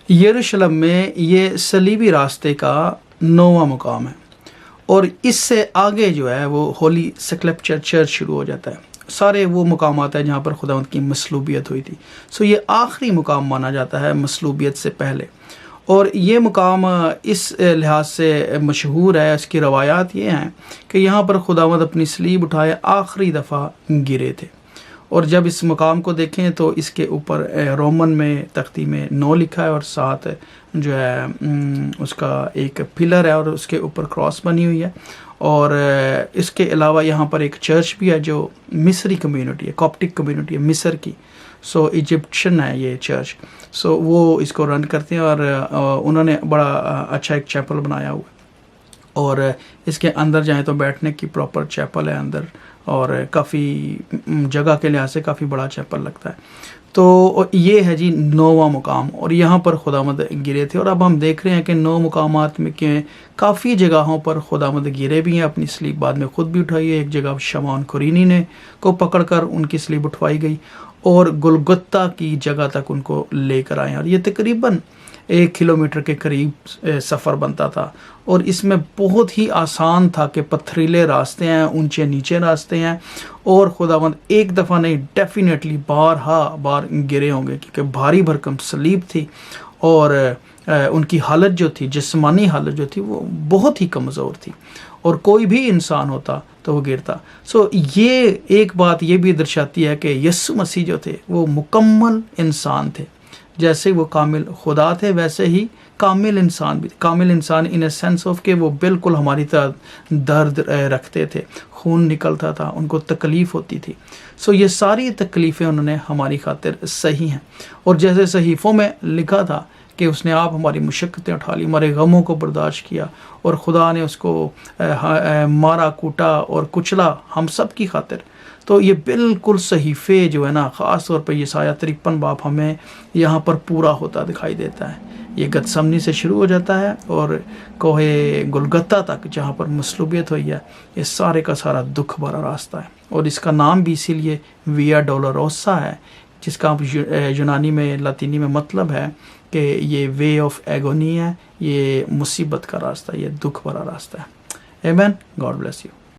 یروشلم میں یہ صلیبی راستے کا 9واں مقام ہے، اور اس سے آگے جو ہے وہ ہولی سیپلچر چرچ شروع ہو جاتا ہے۔ سارے وہ مقامات ہیں جہاں پر خداوند کی مصلوبیت ہوئی تھی۔ یہ آخری مقام مانا جاتا ہے مصلوبیت سے پہلے، اور یہ مقام اس لحاظ سے مشہور ہے، اس کی روایات یہ ہیں کہ یہاں پر خداوند اپنی صلیب اٹھائے آخری دفعہ گرے تھے۔ اور جب اس مقام کو دیکھیں تو اس کے اوپر رومن میں تختی میں 9 لکھا ہے، اور ساتھ جو ہے اس کا ایک پلر ہے اور اس کے اوپر کراس بنی ہوئی ہے۔ اور اس کے علاوہ یہاں پر ایک چرچ بھی ہے جو مصری کمیونٹی ہے، کاپٹک کمیونٹی ہے مصر کی، ایجپشن ہے یہ چرچ، وہ اس کو رن کرتے ہیں، اور انہوں نے بڑا اچھا ایک چیپل بنایا ہوا ہے، اور اس کے اندر جائیں تو بیٹھنے کی پراپر چیپل ہے اندر، اور کافی جگہ کے لحاظ سے کافی بڑا چیپل لگتا ہے۔ تو یہ ہے جی 9واں مقام، اور یہاں پر خداوند گرے تھے۔ اور اب ہم دیکھ رہے ہیں کہ 9 مقامات میں کہ کافی جگہوں پر خداوند گرے بھی ہیں، اپنی صلیب بعد میں خود بھی اٹھائی ہے۔ ایک جگہ شمعون قرینی نے کو پکڑ کر ان کی صلیب اٹھوائی گئی، اور گلگتہ کی جگہ تک ان کو لے کر آئے، اور یہ تقریباً 1 کلومیٹر کے قریب سفر بنتا تھا، اور اس میں بہت ہی آسان تھا کہ پتھریلے راستے ہیں، اونچے نیچے راستے ہیں، اور خداوند ایک دفعہ نہیں ڈیفینیٹلی بار گرے ہوں گے، کیونکہ بھاری بھرکم صلیب تھی، اور ان کی حالت جو تھی، جسمانی حالت جو تھی، وہ بہت ہی کمزور تھی، اور کوئی بھی انسان ہوتا تو وہ گرتا۔ یہ ایک بات یہ بھی درشاتی ہے کہ یسوع مسیح جو تھے وہ مکمل انسان تھے، جیسے وہ کامل خدا تھے ویسے ہی کامل انسان بھی تھے۔ کامل انسان ان اے سینس آف کہ وہ بالکل ہماری طرح درد رکھتے تھے، خون نکلتا تھا، ان کو تکلیف ہوتی تھی۔ یہ ساری تکلیفیں انہوں نے ہماری خاطر سہی ہیں، اور جیسے صحیفوں میں لکھا تھا کہ اس نے آپ ہماری مشقتیں اٹھا لی، ہمارے غموں کو برداشت کیا، اور خدا نے اس کو مارا کوٹا اور کچلا ہم سب کی خاطر۔ تو یہ بالکل صحیفے جو ہے نا، خاص طور پہ یسایہ 53 باب ہمیں یہاں پر پورا ہوتا دکھائی دیتا ہے۔ یہ گتسمنی سے شروع ہو جاتا ہے اور کوہ گلگتہ تک جہاں پر مصلوبیت ہوئی ہے، یہ سارے کا سارا دکھ بھرا راستہ ہے، اور اس کا نام بھی اسی لیے ویا ڈولوروسا ہے، جس کا یونانی میں لاطینی میں مطلب ہے کہ یہ وے آف ایگونی ہے، یہ مصیبت کا راستہ، یہ دکھ بھرا راستہ ہے۔ آمین۔ God bless you.